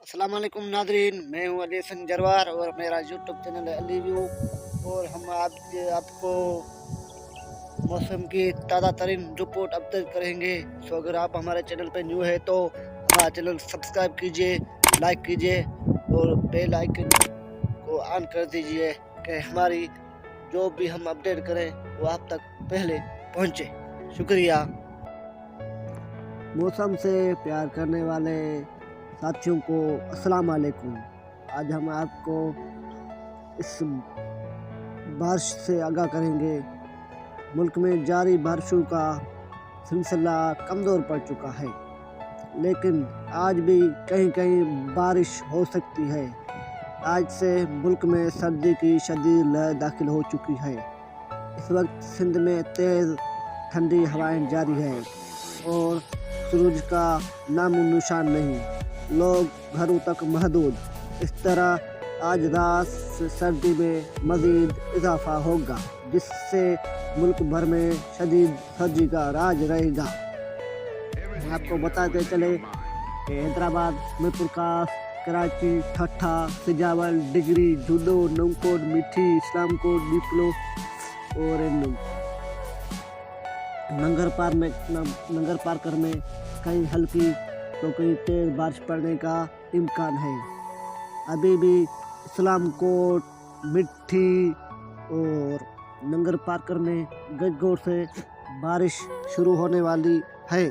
अस्सलाम वालेकुम नादरीन, मैं हूं अली हसन जरवार और मेरा यूट्यूब चैनल है अली व्यू। और हम आपको मौसम की ताज़ा तरीन रिपोर्ट अपडेट करेंगे। सो अगर आप हमारे चैनल पर न्यू है तो हमारा चैनल सब्सक्राइब कीजिए, लाइक कीजिए और बेल आइकन को ऑन कर दीजिए कि हमारी जो भी हम अपडेट करें वो आप तक पहले पहुंचे। शुक्रिया। मौसम से प्यार करने वाले साथियों को अस्सलाम वालेकुम। आज हम आपको इस बारिश से आगाह करेंगे। मुल्क में जारी बारिशों का सिलसिला कमज़ोर पड़ चुका है, लेकिन आज भी कहीं कहीं बारिश हो सकती है। आज से मुल्क में सर्दी की शदीद लहर दाखिल हो चुकी है। इस वक्त सिंध में तेज़ ठंडी हवाएं जारी है और सूरज का नामो निशान नहीं। लोग घरों तक महदूद। इस तरह आज रात से सर्दी में मज़ीद इजाफा होगा, जिससे मुल्क भर में शदीद सर्दी का राज रहेगा। आपको बताते चले कि हैदराबाद में प्रकाश, कराची, ठट्ठा, सिजावर, डिगरी, जूडो, नौकोट, मिठी, इस्लामकोट, डिप्लो और नंगर पार्कर में कहीं हल्की तो कहीं तेज़ बारिश पड़ने का इम्कान है। अभी भी इस्लामकोट, मिठी और नंगर पार्कर में गजगोर से बारिश शुरू होने वाली है।